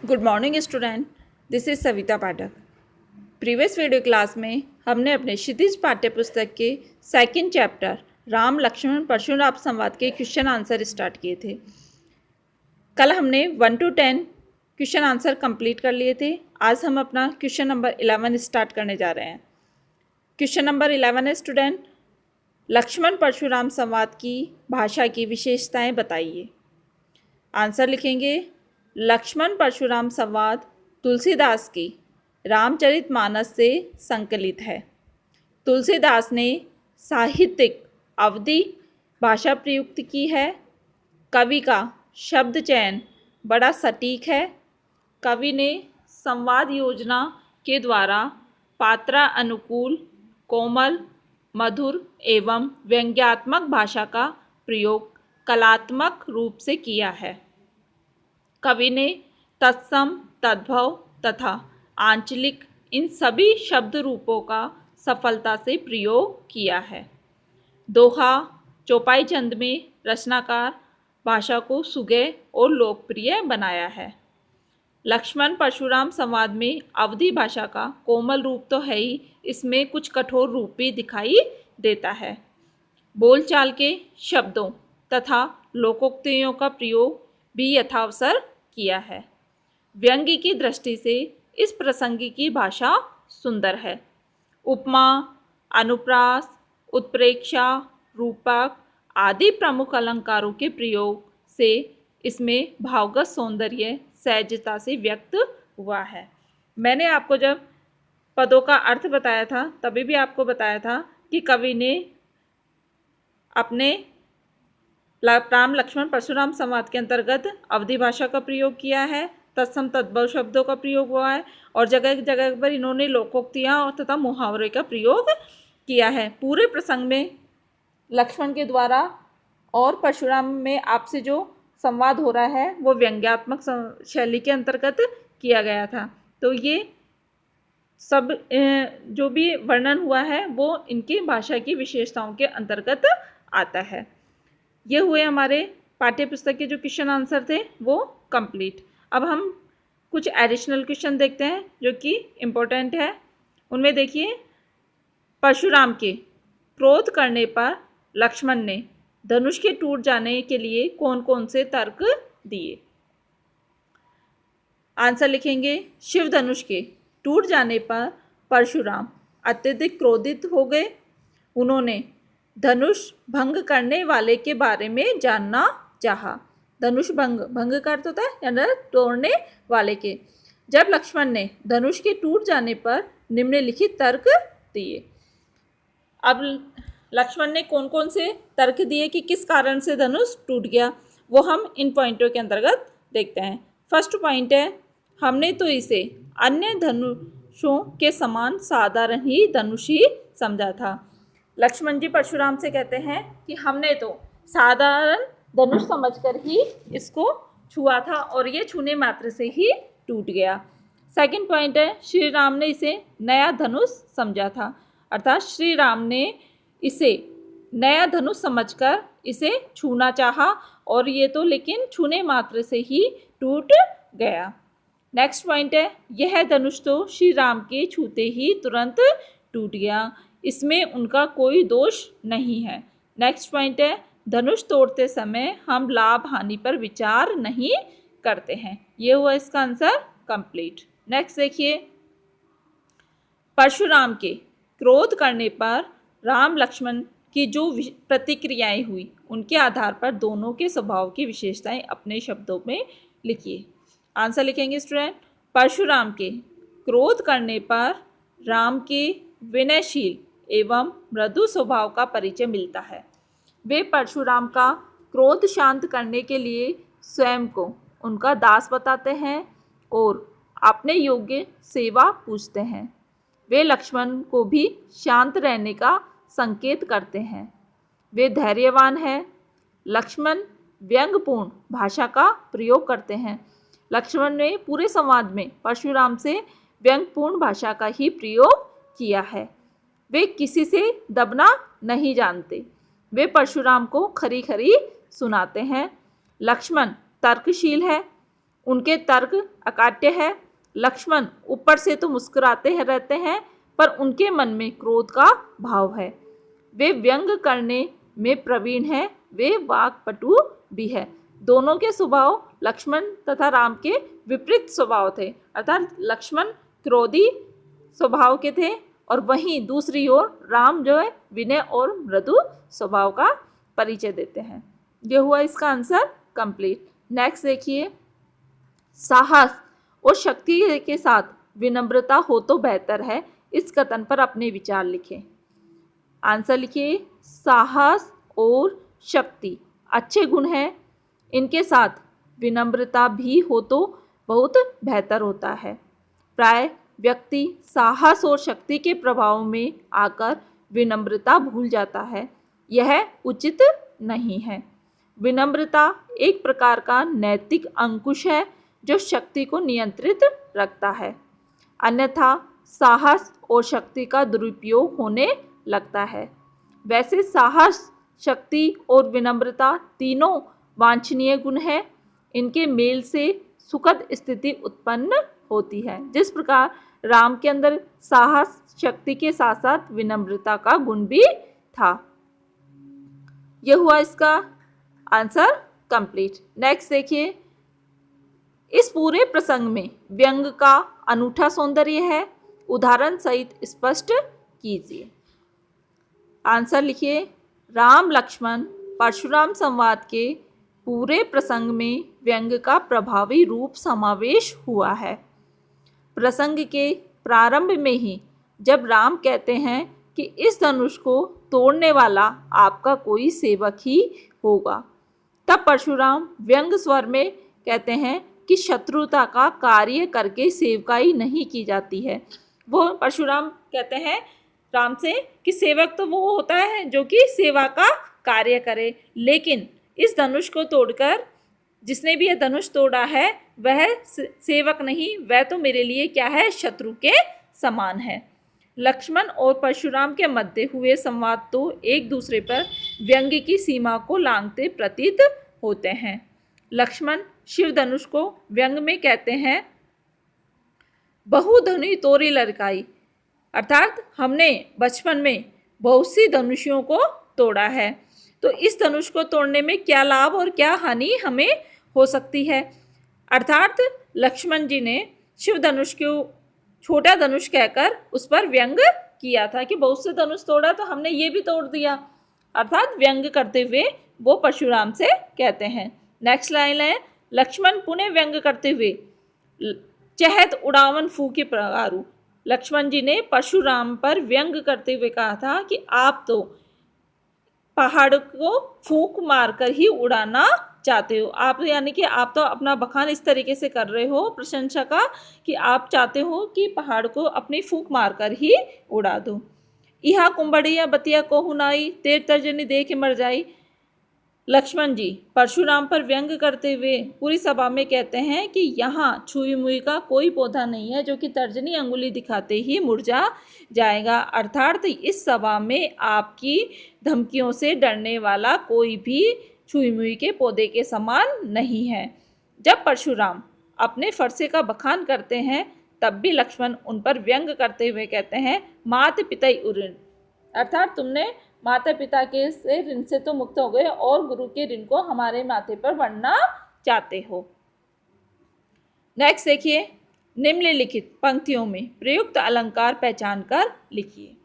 Good morning student, this is Savita Pathak. Previous video class में हमने अपने क्षितिज पाठ्य पुस्तक के सेकंड चैप्टर राम लक्ष्मण परशुराम संवाद के क्वेश्चन आंसर स्टार्ट किए थे। कल हमने 1 to 10 क्वेश्चन आंसर कंप्लीट कर लिए थे। आज हम अपना क्वेश्चन नंबर 11 स्टार्ट करने जा रहे हैं। क्वेश्चन नंबर 11 है स्टूडेंट, लक्ष्मण परशुराम संवाद की भाषा की विशेषताएं बताइए। आंसर लिखेंगे, लक्ष्मण परशुराम संवाद तुलसीदास की रामचरितमानस से संकलित है। तुलसीदास ने साहित्यिक अवधि भाषा प्रयुक्त की है। कवि का शब्द चयन बड़ा सटीक है। कवि ने संवाद योजना के द्वारा पात्रा अनुकूल, कोमल, मधुर एवं व्यंग्यात्मक भाषा का प्रयोग कलात्मक रूप से किया है। कवि ने तत्सम, तद्भव तथा आंचलिक इन सभी शब्द रूपों का सफलता से प्रयोग किया है। दोहा, चौपाई छंद में रचनाकार भाषा को सुगम और लोकप्रिय बनाया है। लक्ष्मण परशुराम संवाद में अवधी भाषा का कोमल रूप तो है ही, इसमें कुछ कठोर रूप भी दिखाई देता है। बोलचाल के शब्दों तथा लोकोक्तियों का प्रयोग भी यथावसर किया है। व्यंग्य की दृष्टि से इस प्रसंग की भाषा सुंदर है। उपमा, अनुप्रास, उत्प्रेक्षा, रूपक आदि प्रमुख अलंकारों के प्रयोग से इसमें भावगत सौंदर्य सहजता से व्यक्त हुआ है। मैंने आपको जब पदों का अर्थ बताया था तभी भी आपको बताया था कि कवि ने अपने राम लक्ष्मण परशुराम संवाद के अंतर्गत अवधी भाषा का प्रयोग किया है, तत्सम तद्भव शब्दों का प्रयोग हुआ है और जगह जगह पर इन्होंने लोकोक्तियाँ और तथा मुहावरे का प्रयोग किया है। पूरे प्रसंग में लक्ष्मण के द्वारा और परशुराम में आपसे जो संवाद हो रहा है वो व्यंग्यात्मक शैली के अंतर्गत किया गया था। तो ये सब जो भी वर्णन हुआ है वो इनकी भाषा की विशेषताओं के अंतर्गत आता है। ये हुए हमारे पाठ्य पुस्तक के जो क्वेश्चन आंसर थे वो कंप्लीट। अब हम कुछ एडिशनल क्वेश्चन देखते हैं जो कि इम्पोर्टेंट है। उनमें देखिए, परशुराम के क्रोध करने पर लक्ष्मण ने धनुष के टूट जाने के लिए कौन कौन से तर्क दिए। आंसर लिखेंगे, शिव धनुष के टूट जाने पर परशुराम अत्यधिक क्रोधित हो गए। उन्होंने धनुष भंग करने वाले के बारे में जानना चाहा। धनुष भंग का अर्थ होता है यानी तोड़ने वाले के। जब लक्ष्मण ने धनुष के टूट जाने पर निम्नलिखित तर्क दिए। अब लक्ष्मण ने कौन कौन से तर्क दिए कि किस कारण से धनुष टूट गया, वो हम इन पॉइंटों के अंतर्गत देखते हैं। फर्स्ट पॉइंट है, हमने तो इसे अन्य धनुषों के समान साधारण ही धनुष ही समझा था। लक्ष्मण जी परशुराम से कहते हैं कि हमने तो साधारण धनुष समझकर ही इसको छुआ था और ये छूने मात्र से ही टूट गया। सेकंड पॉइंट है, श्री राम ने इसे नया धनुष समझा था, अर्थात श्री राम ने इसे नया धनुष समझकर इसे छूना चाहा और ये तो लेकिन छूने मात्र से ही टूट गया। नेक्स्ट पॉइंट है, यह धनुष तो श्री राम के छूते ही तुरंत टूट गया, इसमें उनका कोई दोष नहीं है। नेक्स्ट पॉइंट है, धनुष तोड़ते समय हम लाभ हानि पर विचार नहीं करते हैं। ये हुआ इसका आंसर कंप्लीट। नेक्स्ट देखिए, परशुराम के क्रोध करने पर राम लक्ष्मण की जो प्रतिक्रियाएं हुई उनके आधार पर दोनों के स्वभाव की विशेषताएं अपने शब्दों में लिखिए। आंसर लिखेंगे स्टूडेंट, परशुराम के क्रोध करने पर राम के विनयशील एवं मृदु स्वभाव का परिचय मिलता है। वे परशुराम का क्रोध शांत करने के लिए स्वयं को उनका दास बताते हैं और अपने योग्य सेवा पूछते हैं। वे लक्ष्मण को भी शांत रहने का संकेत करते हैं। वे धैर्यवान हैं। लक्ष्मण व्यंग्यपूर्ण भाषा का प्रयोग करते हैं। लक्ष्मण ने पूरे संवाद में परशुराम से व्यंग्यपूर्ण भाषा का ही प्रयोग किया है। वे किसी से दबना नहीं जानते। वे परशुराम को खरी खरी सुनाते हैं। लक्ष्मण तर्कशील है। उनके तर्क अकाट्य है। लक्ष्मण ऊपर से तो मुस्कुराते हैं रहते हैं, पर उनके मन में क्रोध का भाव है। वे व्यंग करने में प्रवीण है, वे वाक्पटु भी है। दोनों के स्वभाव लक्ष्मण तथा राम के विपरीत स्वभाव थे, अर्थात लक्ष्मण क्रोधी स्वभाव के थे और वहीं दूसरी ओर राम जो है विनय और मृदु स्वभाव का परिचय देते हैं। ये हुआ इसका आंसर कंप्लीट। नेक्स्ट देखिए, साहस और शक्ति के साथ विनम्रता हो तो बेहतर है, इस कथन पर अपने विचार लिखें। आंसर लिखिए, साहस और शक्ति अच्छे गुण हैं, इनके साथ विनम्रता भी हो तो बहुत बेहतर होता है। प्राय व्यक्ति साहस और शक्ति के प्रभाव में आकर विनम्रता भूल जाता है, यह उचित नहीं है। विनम्रता एक प्रकार का नैतिक अंकुश है जो शक्ति को नियंत्रित रखता है, अन्यथा साहस और शक्ति का दुरुपयोग होने लगता है। वैसे साहस, शक्ति और विनम्रता तीनों वांछनीय गुण हैं, इनके मेल से सुखद स्थिति उत्पन्न होती है। जिस प्रकार राम के अंदर साहस, शक्ति के साथ साथ विनम्रता का गुण भी था। यह हुआ इसका आंसर कंप्लीट। नेक्स्ट देखिए, इस पूरे प्रसंग में व्यंग का अनूठा सौंदर्य है, उदाहरण सहित स्पष्ट कीजिए। आंसर लिखिए, राम लक्ष्मण परशुराम संवाद के पूरे प्रसंग में व्यंग का प्रभावी रूप समावेश हुआ है। प्रसंग के प्रारंभ में ही जब राम कहते हैं कि इस धनुष को तोड़ने वाला आपका कोई सेवक ही होगा, तब परशुराम व्यंग स्वर में कहते हैं कि शत्रुता का कार्य करके सेवकाई नहीं की जाती है। वो परशुराम कहते हैं राम से कि सेवक तो वो होता है जो कि सेवा का कार्य करे, लेकिन इस धनुष को तोड़कर जिसने भी यह धनुष तोड़ा है वह सेवक नहीं, वह तो मेरे लिए क्या है, शत्रु के समान है। लक्ष्मण और परशुराम के मध्य हुए संवाद तो एक दूसरे पर व्यंग की सीमा को लांघते प्रतीत होते हैं। लक्ष्मण शिव धनुष को व्यंग में कहते हैं बहुधनुष तोरी लड़काई, अर्थात हमने बचपन में बहुत सी धनुषियों को तोड़ा है, तो इस धनुष को तोड़ने में क्या लाभ और क्या हानि हमें हो सकती है। अर्थात लक्ष्मण जी ने शिव धनुष को छोटा धनुष कहकर उस पर व्यंग किया था कि बहुत से धनुष तोड़ा तो हमने ये भी तोड़ दिया, अर्थात व्यंग करते हुए वो परशुराम से कहते हैं। नेक्स्ट लाइन है, लक्ष्मण पुनः व्यंग करते हुए चहत उड़ावन फूके प्रगारू। लक्ष्मण जी ने परशुराम पर व्यंग करते हुए कहा था कि आप तो पहाड़ को फूंक मारकर ही उड़ाना चाहते हो। आप यानी कि आप तो अपना बखान इस तरीके से कर रहे हो, प्रशंसा का, कि आप चाहते हो कि पहाड़ को अपनी फूंक मारकर ही उड़ा दो। इहा कुंबड़िया बतिया को हुनाई, तेर तर्जनी दे के मर जाई। लक्ष्मण जी परशुराम पर व्यंग करते हुए पूरी सभा में कहते हैं कि यहाँ छुई मुई का कोई पौधा नहीं है जो कि तर्जनी अंगुली दिखाते ही मुरझा जाएगा, अर्थात इस सभा में आपकी धमकियों से डरने वाला कोई भी छुई मुई के पौधे के समान नहीं है। जब परशुराम अपने फरसे का बखान करते हैं तब भी लक्ष्मण उन पर व्यंग करते हुए कहते हैं मात पिता उऋण, अर्थात तुमने माता पिता के से ऋण से तो मुक्त हो गए और गुरु के ऋण को हमारे माथे पर बढ़ना चाहते हो। नेक्स्ट देखिए, निम्नलिखित पंक्तियों में प्रयुक्त अलंकार पहचान कर लिखिए।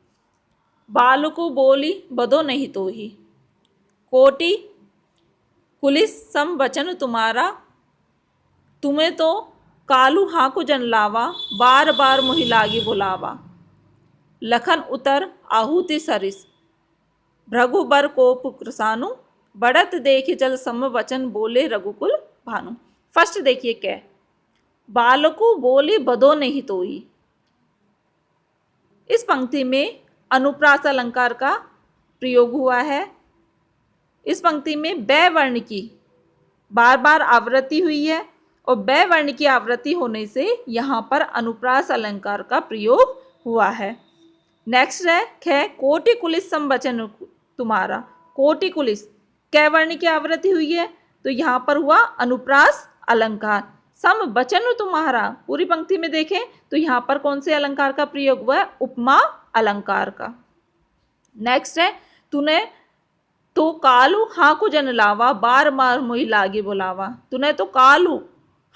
बालको बोली बदो नहीं तो ही, कोटि कुलिस सम वचन तुम्हारा, तुम्हें तो कालू हाँ को जन लावा, बार बार मोहि लागी बुलावा। लखन उतर आहुति सरिस, भृगुबर को पुक्रसानु, बढ़त देख जल सम वचन बोले रघुकुल भानु। फर्स्ट देखिए क्या, बालको बोली बदो नहीं तोई। इस पंक्ति में अनुप्रास अलंकार का प्रयोग हुआ है। इस पंक्ति में बै वर्ण की बार बार आवृत्ति हुई है और बै वर्ण की आवृत्ति होने से यहाँ पर अनुप्रास अलंकार का प्रयोग हुआ है। नेक्स्ट है ख, कोटि कुलिस सम वचन तुम्हारा। कोटि कुलिस कै वर्ण की आवृत्ति हुई है तो यहाँ पर हुआ अनुप्रास अलंकार। सम वचन तुम्हारा, पूरी पंक्ति में देखें तो यहाँ पर कौन से अलंकार का प्रयोग हुआ है? उपमा अलंकार का। नेक्स्ट है, तूने तो कालू हाँ को जन लावा, बार बार मोहि लागे बुलावा। तूने तो कालू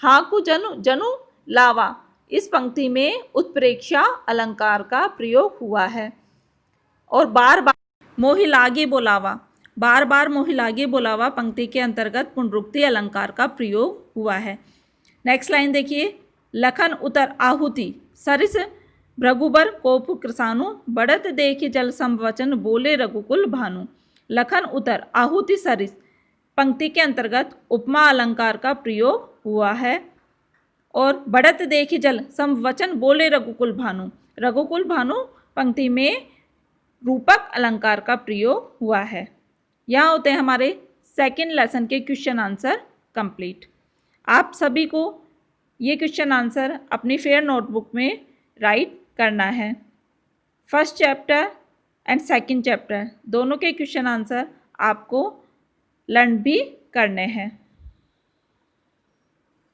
हाँ को जनु लावा, इस पंक्ति में उत्प्रेक्षा अलंकार का प्रयोग हुआ है। और बार बार मोहि लागे बुलावा, बार बार मोहि लागे बुलावा पंक्ति के अंतर्गत पुनरुक्ति अलंकार का प्रयोग हुआ है। नेक्स्ट लाइन देखिए, लखन उतर आहुति सरिस भृगुबर कोप कृसानु, बढ़त देख जल संवचन बोले रघुकुल भानु। लखन उतर आहुति सरिस पंक्ति के अंतर्गत उपमा अलंकार का प्रयोग हुआ है। और बढ़त देख जल संवचन बोले रघुकुल भानु, रघुकुल भानु पंक्ति में रूपक अलंकार का प्रयोग हुआ है। यहाँ होते हैं हमारे सेकेंड लेसन के क्वेश्चन आंसर कंप्लीट। आप सभी को ये क्वेश्चन आंसर अपनी फेयर नोटबुक में राइट करना है। First chapter and second chapter दोनों के क्वेश्चन आंसर आपको लर्न भी करने हैं।